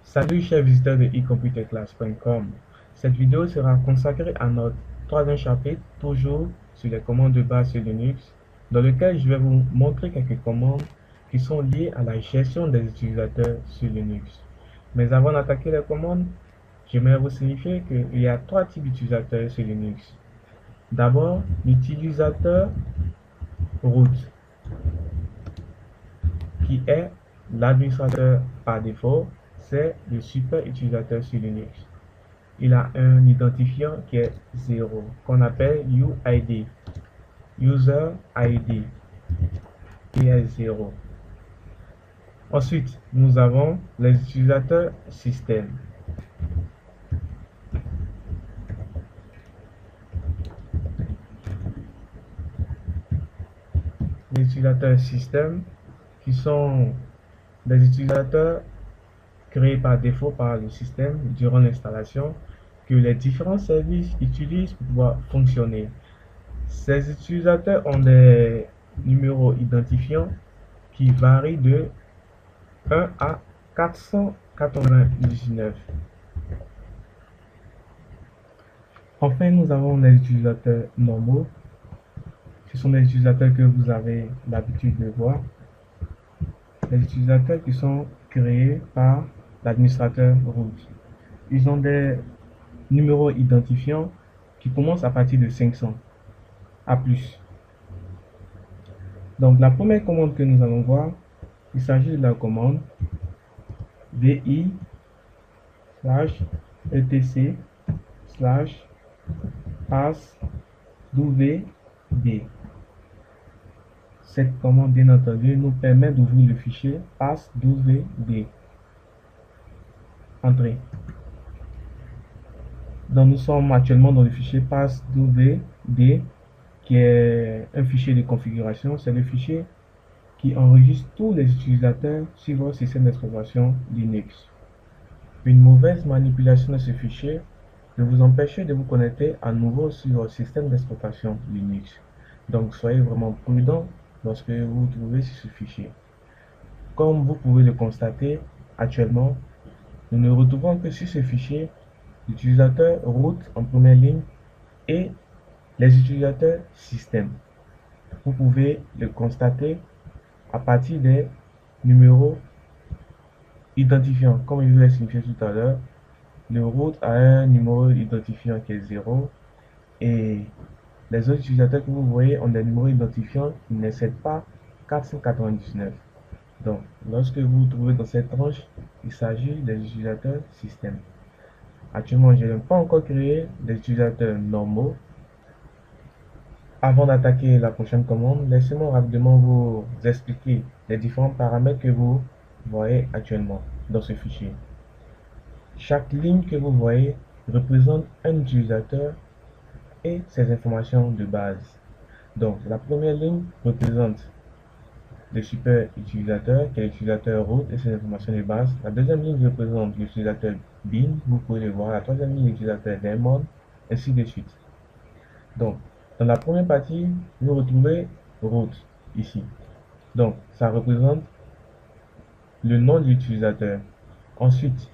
Salut chers visiteurs de eComputerClass.com. Cette vidéo sera consacrée à notre troisième chapitre, toujours sur les commandes de base sur Linux, dans lequel je vais vous montrer quelques commandes qui sont liées à la gestion des utilisateurs sur Linux. Mais avant d'attaquer les commandes, j'aimerais vous signifier qu'il y a trois types d'utilisateurs sur Linux. D'abord, l'utilisateur root, qui est l'administrateur par défaut, c'est le super utilisateur sur Linux. Il a un identifiant qui est 0, qu'on appelle UID, User ID, qui est 0. Ensuite, nous avons les utilisateurs système. Les utilisateurs système qui sont des utilisateurs créés par défaut par le système durant l'installation que les différents services utilisent pour pouvoir fonctionner. Ces utilisateurs ont des numéros identifiants qui varient de 1 à 499. Enfin, nous avons les utilisateurs normaux. Ce sont les utilisateurs que vous avez l'habitude de voir. Les utilisateurs qui sont créés par l'administrateur root. Ils ont des numéros identifiants qui commencent à partir de 500 à plus. Donc la première commande que nous allons voir, il s'agit de la commande vi /etc/ passwd. Cette commande, bien entendu, nous permet d'ouvrir le fichier passwd. Entrée. Donc nous sommes actuellement dans le fichier passwd, qui est un fichier de configuration. C'est le fichier qui enregistre tous les utilisateurs sur votre système d'exploitation Linux. Une mauvaise manipulation de ce fichier peut vous empêcher de vous connecter à nouveau sur votre système d'exploitation Linux. Donc soyez vraiment prudent lorsque vous vous trouvez sur ce fichier. Comme vous pouvez le constater, actuellement, nous ne retrouvons que sur ce fichier l'utilisateur root en première ligne et les utilisateurs système. Vous pouvez le constater à partir des numéros identifiants. Comme je vous l'ai signifié tout à l'heure, le root a un numéro identifiant qui est 0 et les autres utilisateurs que vous voyez ont des numéros identifiants qui n'excèdent pas 499. Donc, lorsque vous vous trouvez dans cette tranche, il s'agit des utilisateurs système. Actuellement, je n'ai pas encore créé des utilisateurs normaux. Avant d'attaquer la prochaine commande, laissez-moi rapidement vous expliquer les différents paramètres que vous voyez actuellement dans ce fichier. Chaque ligne que vous voyez représente un utilisateur et ses informations de base. Donc, la première ligne représente le super utilisateur, qui est l'utilisateur root et ses informations de base. La deuxième ligne représente l'utilisateur bin, vous pouvez le voir. La troisième ligne, l'utilisateur daemon, ainsi de suite. Donc, dans la première partie, vous retrouvez root ici. Donc, ça représente le nom de l'utilisateur. Ensuite,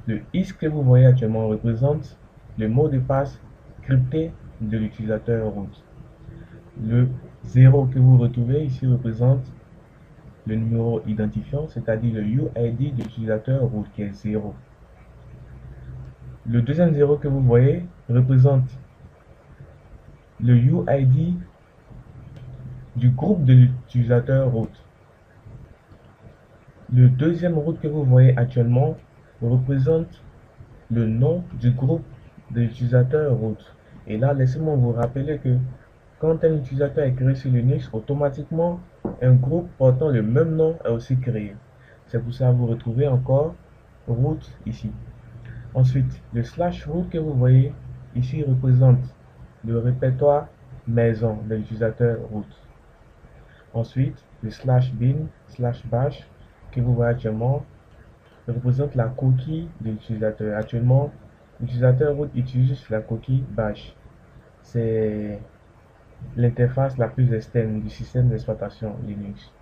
le is que vous voyez actuellement représente le mot de passe crypté de l'utilisateur root. Le 0 que vous retrouvez ici représente le numéro identifiant, c'est-à-dire le UID de l'utilisateur root qui est 0. Le deuxième 0 que vous voyez représente le UID du groupe de l'utilisateur root. Le deuxième root que vous voyez actuellement représente le nom du groupe de l'utilisateur root. Et là, laissez-moi vous rappeler que quand un utilisateur est créé sur Linux, automatiquement, un groupe portant le même nom est aussi créé. C'est pour ça que vous retrouvez encore root ici. Ensuite, le /root que vous voyez ici représente le répertoire maison de l'utilisateur root. Ensuite, le /bin/bash que vous voyez actuellement représente la coquille de l'utilisateur. Actuellement, l'utilisateur root utilise la coquille bash. C'est l'interface la plus externe du système d'exploitation Linux.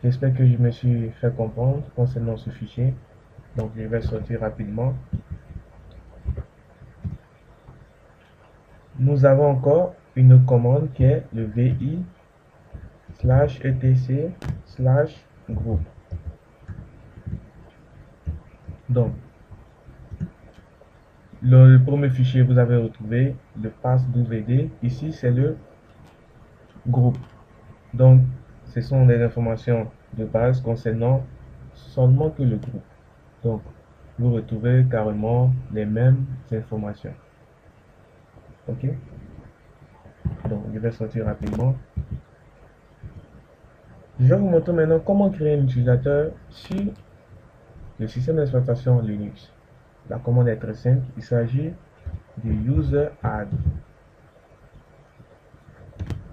J'espère que je me suis fait comprendre concernant ce fichier. Donc je vais sortir rapidement. Nous avons encore une commande qui est le vi/etc/group. Donc, le premier fichier, vous avez retrouvé le pass.wd. Ici, c'est le groupe. Donc, ce sont des informations de base concernant seulement que le groupe. Donc, vous retrouvez carrément les mêmes informations. Ok? Donc, je vais sortir rapidement. Je vais vous montrer maintenant comment créer un utilisateur sur le système d'exploitation Linux. La commande est très simple. Il s'agit du user add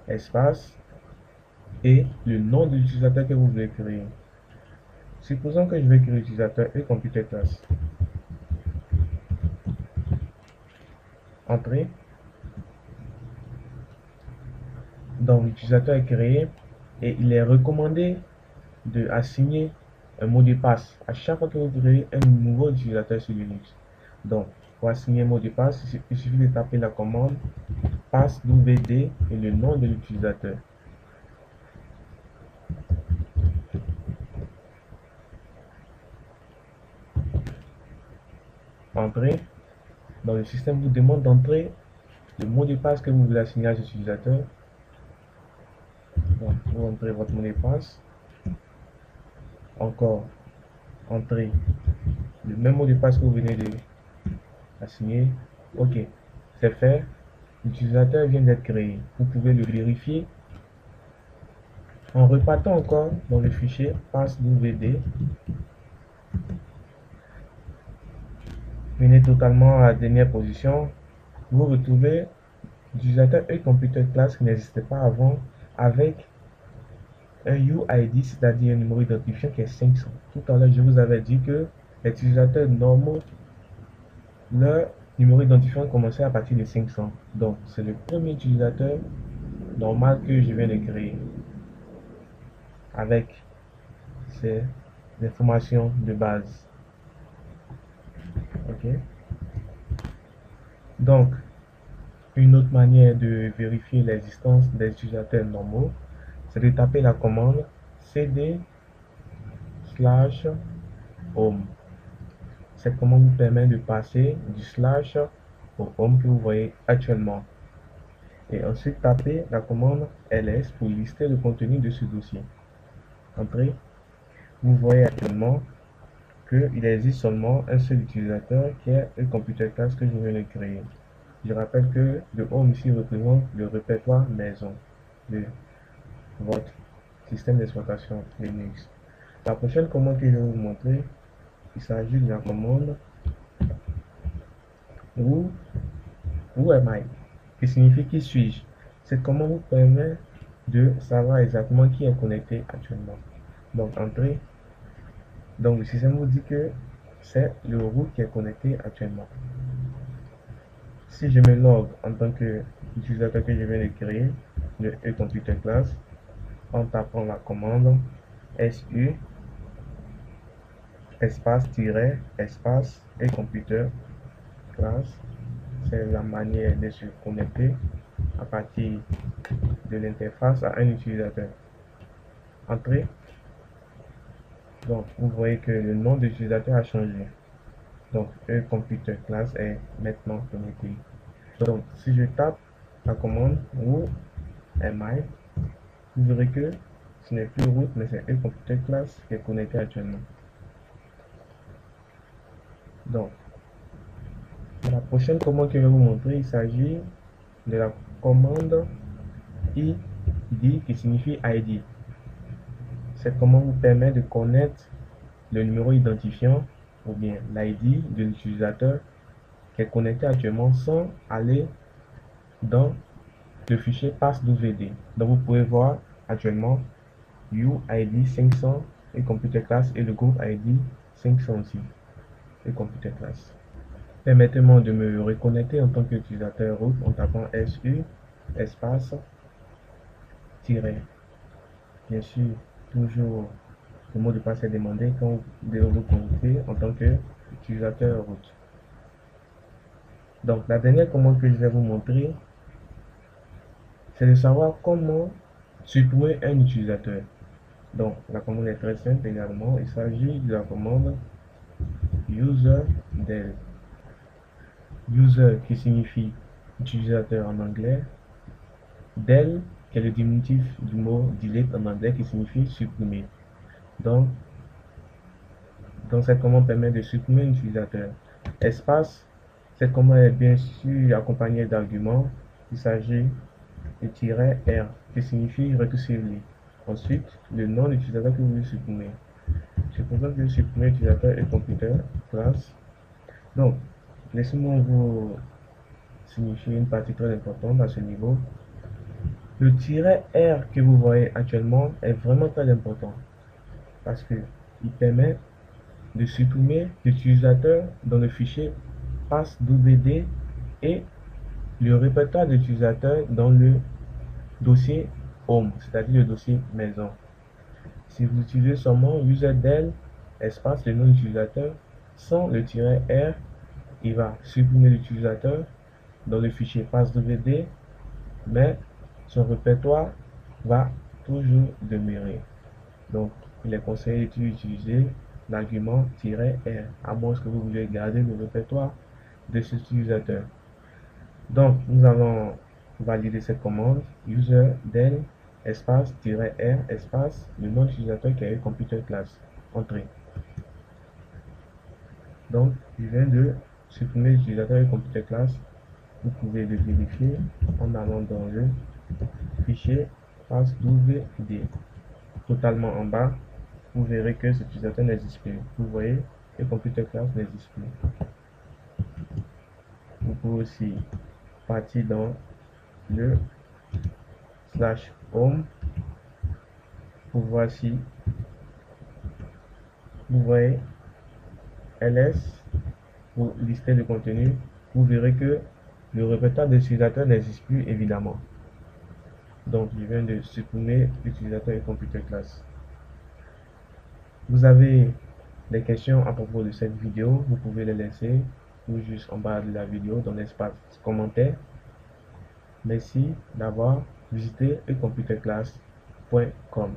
espace et le nom de l'utilisateur que vous voulez créer. Supposons que je vais créer l'utilisateur et computer class. Entrée. Donc l'utilisateur est créé et il est recommandé de assigner un mot de passe à chaque fois que vous créez un nouveau utilisateur sur Linux. Donc pour assigner un mot de passe, il suffit de taper la commande passwd et le nom de l'utilisateur. Entrée. Donc le système vous demande d'entrer le mot de passe que vous voulez assigner à cet utilisateur. Donc vous entrez votre mot de passe. Encore entrez le même mot de passe que vous venez de assigner. Ok, c'est fait. L'utilisateur vient d'être créé. Vous pouvez le vérifier en repartant encore dans le fichier passwd. Venez totalement à la dernière position. Vous retrouvez l'utilisateur et computer class qui n'existait pas avant avec un UID, c'est-à-dire un numéro d'identifiant qui est 500. Tout à l'heure, je vous avais dit que les utilisateurs normaux, leur numéro d'identifiant commençait à partir de 500. Donc, c'est le premier utilisateur normal que je viens de créer avec ces informations de base. Ok. Donc, une autre manière de vérifier l'existence des utilisateurs normaux, c'est de taper la commande cd/home. Cette commande vous permet de passer du slash au home que vous voyez actuellement. Et ensuite taper la commande ls pour lister le contenu de ce dossier. Entrez. Vous voyez actuellement qu'il existe seulement un seul utilisateur qui est le computer class que je viens de créer. Je rappelle que le home ici représente le répertoire maison de votre système d'exploitation Linux. La prochaine commande que je vais vous montrer, il s'agit de la commande who am I, qui signifie qui suis-je. Cette commande vous permet de savoir exactement qui est connecté actuellement. Donc entrez. Donc le système vous dit que c'est le root qui est connecté actuellement. Si je me log en tant que utilisateur que je viens de créer, le e-computer class, en tapant la commande su espace e-computer class, c'est la manière de se connecter à partir de l'interface à un utilisateur. Entrée. Donc vous voyez que le nom de l'utilisateur a changé. Donc e-computer class est maintenant connecté. Donc si je tape la commande who am I, vous verrez que ce n'est plus root mais c'est e-computer class qui est connecté actuellement. Donc la prochaine commande que je vais vous montrer, il s'agit de la commande id qui signifie ID. Cette commande vous permet de connaître le numéro identifiant ou bien l'ID de l'utilisateur qui est connecté actuellement sans aller dans le fichier passwd. Donc vous pouvez voir actuellement UID 500 et computer class et le groupe ID 500 aussi et computer class. Permettez-moi de me reconnecter en tant qu'utilisateur root en tapant su espace tiret. Bien sûr, toujours le mot de passe est demandé quand vous devez vous connecter en tant qu'utilisateur root. Donc la dernière commande que je vais vous montrer, c'est de savoir comment supprimer un utilisateur. Donc la commande est très simple également. Il s'agit de la commande user_del. User qui signifie utilisateur en anglais, del qui est le diminutif du mot delete en anglais qui signifie supprimer. Donc, cette commande permet de supprimer un utilisateur. Espace, cette commande est bien sûr accompagnée d'arguments. Il s'agit de -r qui signifie recursively. Ensuite, le nom de l'utilisateur que vous voulez supprimer. Je propose de supprimer l'utilisateur et computer class. Donc, laissez-moi vous signifier une partie très importante à ce niveau. Le -r que vous voyez actuellement est vraiment très important parce que il permet de supprimer l'utilisateur dans le fichier passwd et le répertoire d'utilisateurs dans le dossier home, c'est-à-dire le dossier maison. Si vous utilisez seulement userdel espace le nom d'utilisateur sans le -r, il va supprimer l'utilisateur dans le fichier passwd, mais son répertoire va toujours demeurer. Donc, il est conseillé d'utiliser l'argument -r, à moins que vous vouliez garder le répertoire de cet utilisateur. Donc, nous allons valider cette commande user_del espace -r espace le nom d'utilisateur qui a eu computer class. Entrée. Donc, je viens de supprimer l'utilisateur et computer class. Vous pouvez le vérifier en allant dans le fichier passwd. Totalement en bas, vous verrez que cet utilisateur n'existe plus. Vous voyez que computer class n'existe plus. Vous pouvez aussi partir dans le /home pour voir si vous voyez ls pour lister le contenu. Vous verrez que le répertoire de l'utilisateur n'existe plus évidemment. Donc je viens de supprimer l'utilisateur et computer class. Vous avez des questions à propos de cette vidéo, vous pouvez les laisser ou juste en bas de la vidéo dans l'espace commentaire. Merci d'avoir visité ecomputerclass.com.